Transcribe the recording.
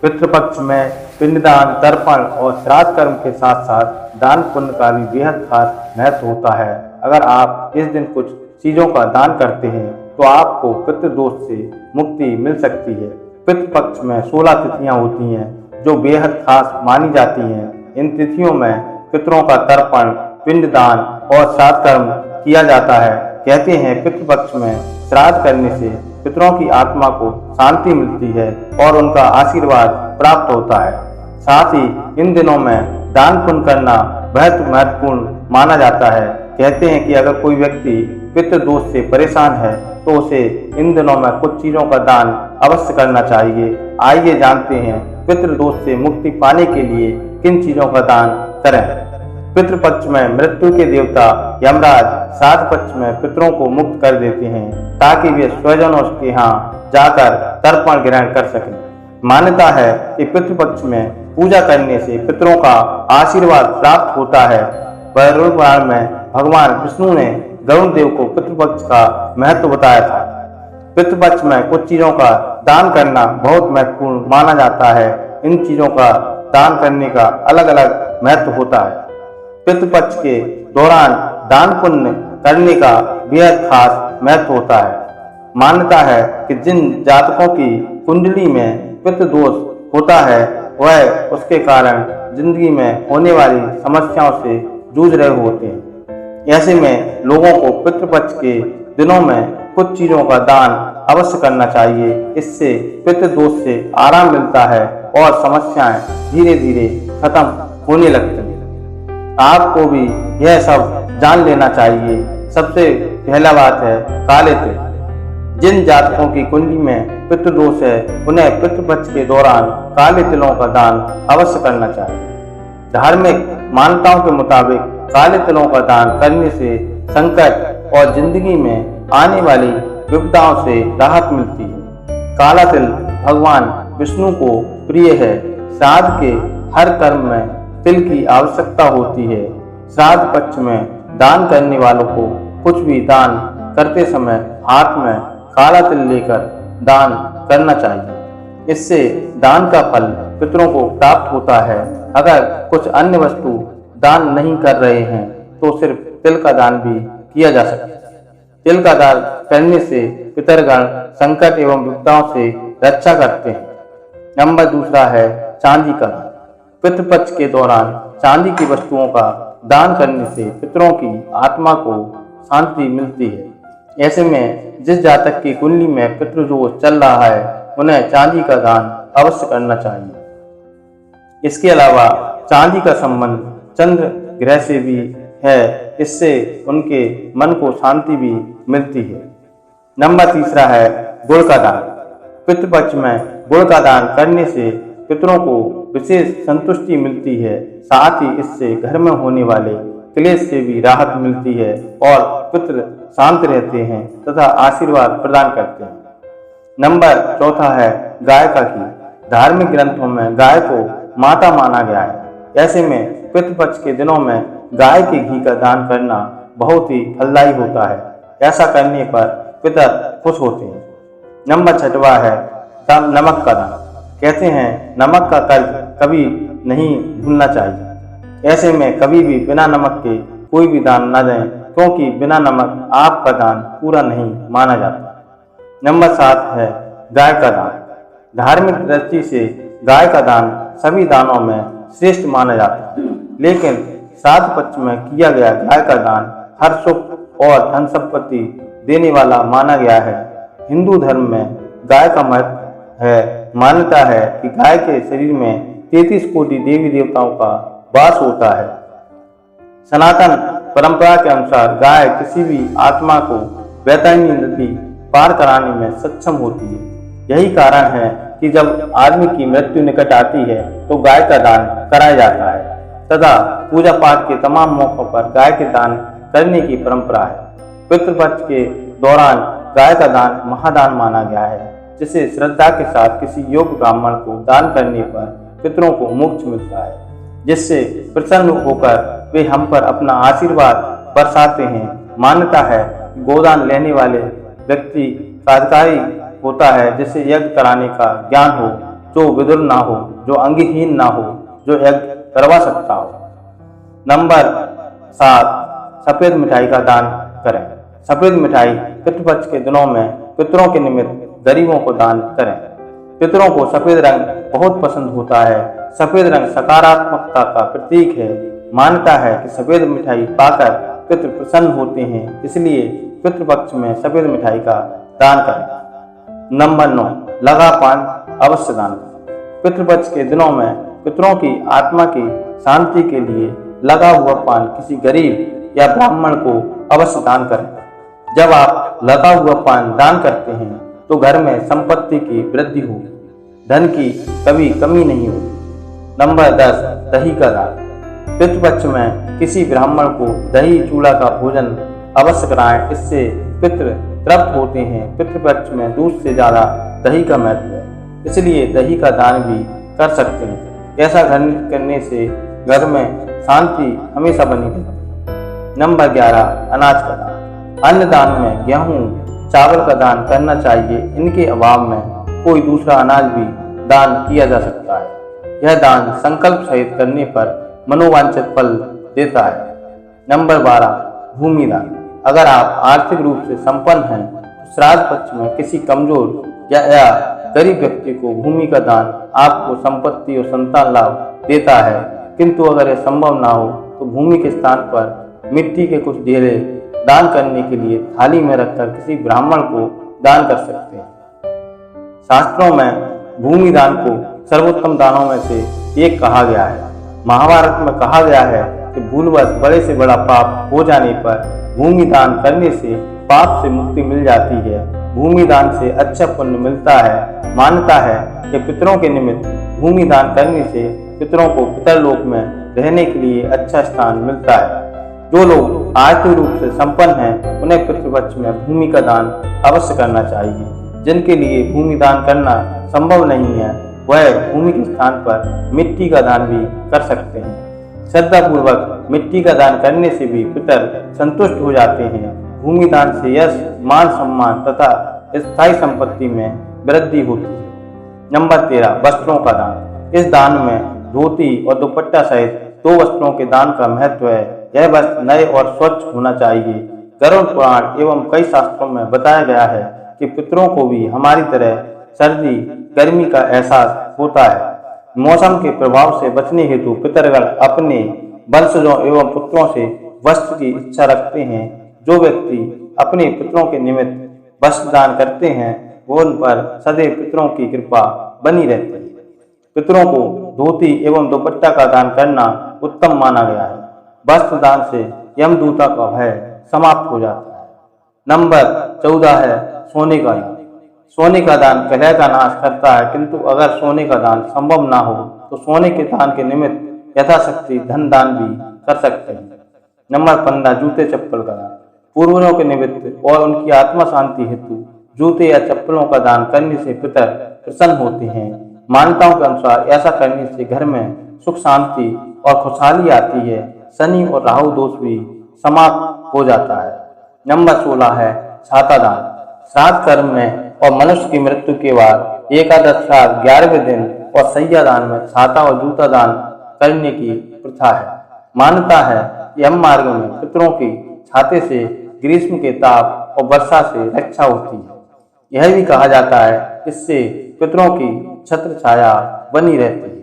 पितृपक्ष में पिंडदान, तर्पण और श्राद्ध कर्म के साथ साथ दान पुण्य का भी बेहद खास महत्व होता है। अगर आप इस दिन कुछ चीजों का दान करते हैं तो आपको पितृदोष से मुक्ति मिल सकती है। पितृपक्ष में 16 तिथियां होती हैं जो बेहद खास मानी जाती हैं। इन तिथियों में पितरों का तर्पण, पिंडदान और श्राद्ध कर्म किया जाता है। कहते हैं पितृपक्ष में श्राद्ध करने से पितरों की आत्मा को शांति मिलती है और उनका आशीर्वाद प्राप्त होता है। साथ ही इन दिनों में दान पुण्य करना बहुत महत्वपूर्ण माना जाता है। कहते हैं कि अगर कोई व्यक्ति पितृदोष से परेशान है तो उसे इन दिनों में कुछ चीजों का दान अवश्य करना चाहिए। आइए जानते हैं पितृदोष से मुक्ति पाने के लिए किन चीजों का दान करें। पितृपक्ष में मृत्यु के देवता यमराज श्राद्ध पक्ष में पितरों को मुक्त कर देते हैं ताकि वे स्वजनों के यहाँ जाकर तर्पण ग्रहण कर सकें। मान्यता है कि पितृपक्ष में पूजा करने से पितरों का आशीर्वाद प्राप्त होता है। गरुड़ पुराण में भगवान विष्णु ने गरुड़ देव को पितृपक्ष का महत्व बताया था। पितृपक्ष में कुछ चीजों का दान करना बहुत महत्वपूर्ण माना जाता है। इन चीजों का दान करने का अलग अलग महत्व होता है। पितृपक्ष के दौरान दान पुण्य करने का बेहद खास महत्व होता है। मान्यता है कि जिन जातकों की कुंडली में पितृदोष होता है वह उसके कारण जिंदगी में होने वाली समस्याओं से जूझ रहे होते हैं। ऐसे में लोगों को पितृपक्ष के दिनों में कुछ चीजों का दान अवश्य करना चाहिए। इससे पितृदोष से आराम मिलता है और समस्याएं धीरे धीरे खत्म होने लगती हैं। आपको भी यह सब जान लेना चाहिए। सबसे पहला बात है काले तिल। जिन जातकों की कुंडली में पितृदोष है उन्हें पितृपक्ष के दौरान काले तिलों का दान अवश्य करना चाहिए। धार्मिक मान्यताओं के मुताबिक काले तिलों का दान करने से संकट और जिंदगी में आने वाली विपदाओं से राहत मिलती है। काला तिल भगवान विष्णु को प्रिय है। श्राद्ध के हर कर्म में तिल की आवश्यकता होती है। श्राद्ध पक्ष में दान करने वालों को कुछ भी दान करते समय हाथ में काला तिल लेकर दान करना चाहिए। इससे दान का फल पितरों को प्राप्त होता है। अगर कुछ अन्य वस्तु दान नहीं कर रहे हैं तो सिर्फ तिल का दान भी किया जा सकता है। तिल का दान करने से पितरगण संकट एवं विपदाओं से रक्षा करते हैं। नंबर दूसरा है चांदी का दान। पितृपक्ष के दौरान चांदी की वस्तुओं का दान करने से पितरों की आत्मा को शांति मिलती है। ऐसे में जिस जातक की कुंडली में पितृदोष चल रहा है उन्हें चांदी का दान अवश्य करना चाहिए। इसके अलावा चांदी का संबंध चंद्र ग्रह से भी है। इससे उनके मन को शांति भी मिलती है। नंबर तीसरा है गुड़ का दान। पितृपक्ष में गुड़ का दान करने से पितरों को विशेष संतुष्टि मिलती है। साथ ही इससे घर में होने वाले क्लेश से भी राहत मिलती है और पितृ शांत रहते हैं तथा आशीर्वाद प्रदान करते हैं। नंबर चौथा है गाय का घी। धार्मिक ग्रंथों में गाय को माता माना गया है। ऐसे में पितृपक्ष के दिनों में गाय के घी का दान करना बहुत ही फलदायी होता है। ऐसा करने पर पितर खुश होते हैं। नंबर छठवां है नमक का दान। कहते हैं नमक का कर्ज कभी नहीं भूलना चाहिए। ऐसे में कभी भी बिना नमक के कोई भी दान न दें क्योंकि बिना नमक आपका दान पूरा नहीं माना जाता। नंबर 7 है गाय का दान। धार्मिक दृष्टि से गाय का दान सभी दानों में श्रेष्ठ माना जाता है, लेकिन श्राद्ध पक्ष में किया गया गाय का दान हर सुख और धन संपत्ति देने वाला माना गया है। हिंदू धर्म में गाय का महत्व है। मान्यता है कि गाय के शरीर में 33 कोटि देवी देवताओं का वास होता है। सनातन परंपरा के अनुसार गाय किसी भी आत्मा को वैतरणी नदी पार कराने में सक्षम होती है। यही कारण है कि जब आदमी की मृत्यु निकट आती है तो गाय का दान कराया जाता है तथा पूजा पाठ के तमाम मौकों पर गाय के दान करने की परंपरा है। पितृपक्ष के दौरान गाय का दान महादान माना गया है, जिसे श्रद्धा के साथ किसी योग्य ब्राह्मण को दान करने पर पितरों को मोक्ष मिलता है, जिससे प्रसन्न होकर वे हम पर अपना आशीर्वाद बरसाते हैं। मान्यता है कि गोदान लेने वाले व्यक्ति का अधिकारी होता है जिसे यज्ञ कराने का ज्ञान हो। जो विदुर ना हो, जो अंगहीन ना हो, जो यज्ञ करवा सकता हो। नंबर 7, सफेद मिठाई का दान करें। सफेद मिठाई पितृपक्ष के दिनों में पितरों के निमित्त गरीबों को दान करें। पितरों को सफेद रंग बहुत पसंद होता है। सफेद रंग सकारात्मकता का प्रतीक है। मान्यता है कि सफेद मिठाई पाकर पितृ प्रसन्न होते हैं, इसलिए पितृपक्ष में सफेद मिठाई का दान करें। नंबर 9, लगा पान अवश्य दान करें। पितृपक्ष के दिनों में पितरों की आत्मा की शांति के लिए लगा हुआ पान किसी गरीब या ब्राह्मण को अवश्य दान करें। जब आप लगा हुआ पान दान करते हैं तो घर में संपत्ति की वृद्धि होगी, धन की कभी कमी नहीं होगी। नंबर 10, दही का दान। पितृपक्ष में किसी ब्राह्मण को दही चूड़ा का भोजन अवश्य कराएं, इससे पितृ तृप्त होते हैं। पितृपक्ष में दूध से ज्यादा दही का महत्व है, इसलिए दही का दान भी कर सकते हैं। ऐसा करने से घर में शांति हमेशा बनी रहती है। नंबर 11, अनाज का दान। अन्न दान में गेहूं, चावल का दान करना चाहिए। इनके अभाव में कोई दूसरा अनाज भी दान किया जा सकता है। यह दान संकल्प सहित करने पर मनोवांछित फल देता है। नंबर 12, भूमि दान। अगर आप आर्थिक रूप से संपन्न हैं तो श्राद्ध पक्ष में किसी कमजोर या गरीब व्यक्ति को भूमि का दान आपको संपत्ति और संतान लाभ देता है। किंतु अगर यह संभव ना हो तो भूमि के स्थान पर मिट्टी के कुछ ढेरे दान करने के लिए थाली में रखकर किसी ब्राह्मण को दान कर सकते हैं। शास्त्रों में भूमि दान को सर्वोत्तम दानों में से एक कहा गया है। महाभारत में कहा गया है कि भूलवश बड़े से बड़ा पाप हो जाने पर भूमि दान करने से पाप से मुक्ति मिल जाती है। भूमि दान से अच्छा पुण्य मिलता है। मान्यता है कि पितरों के निमित्त भूमि दान करने से पितरों को पितरलोक में रहने के लिए अच्छा स्थान मिलता है। जो लोग आर्थिक रूप से संपन्न हैं उन्हें पितृपक्ष में भूमि का दान अवश्य करना चाहिए। जिनके लिए भूमि दान करना संभव नहीं है वह भूमि के स्थान पर मिट्टी का दान भी कर सकते हैं। श्रद्धा पूर्वक मिट्टी का दान करने से भी पितर संतुष्ट हो जाते हैं। भूमि दान से यश, मान सम्मान तथा स्थायी संपत्ति में वृद्धि होती है। नंबर 13, वस्त्रों का दान। इस दान में धोती और दुपट्टा सहित 2 वस्त्रों के दान का महत्व है। यह वस्त्र नए और स्वच्छ होना चाहिए। गरुड़ पुराण एवं कई शास्त्रों में बताया गया है कि पितरों को भी हमारी तरह सर्दी गर्मी का एहसास होता है। मौसम के प्रभाव से बचने हेतु पितरगण अपने वंशजों एवं पुत्रों से वस्त्र की इच्छा रखते हैं। जो व्यक्ति अपने पितरों के निमित्त वस्त्र दान करते हैं वो उन पर सदैव पितरों की कृपा बनी रहती है। पितरों को धोती एवं दुपट्टा का दान करना उत्तम माना गया है। वस्त्र दान से यमदूता का भय समाप्त हो जाता है। नंबर 14 है सोने का दान। सोने का दान कलह का नाश करता है, किंतु अगर सोने का दान संभव ना हो तो सोने के दान के निमित्त यथाशक्ति धन दान भी कर सकते हैं। नंबर 15, जूते चप्पल का दान। पूर्वजों के निमित्त और उनकी आत्मा शांति हेतु जूते या चप्पलों का दान करने से पितर प्रसन्न होते हैं। मान्यताओं के अनुसार ऐसा करने से घर में सुख शांति और खुशहाली आती है। शनि और राहु दोष भी समाप्त हो जाता है। नंबर 16 है छाता दान। श्राद्ध कर्म में और मनुष्य की मृत्यु के बाद एकादश श्राद्ध 11वें दिन और सैया दान में छाता और जूता दान करने की प्रथा है। मान्यता है कि यम मार्ग में पितरों की छाते से ग्रीष्म के ताप और वर्षा से रक्षा होती है। यह भी कहा जाता है इससे पितरों की छत्र छाया बनी रहती है।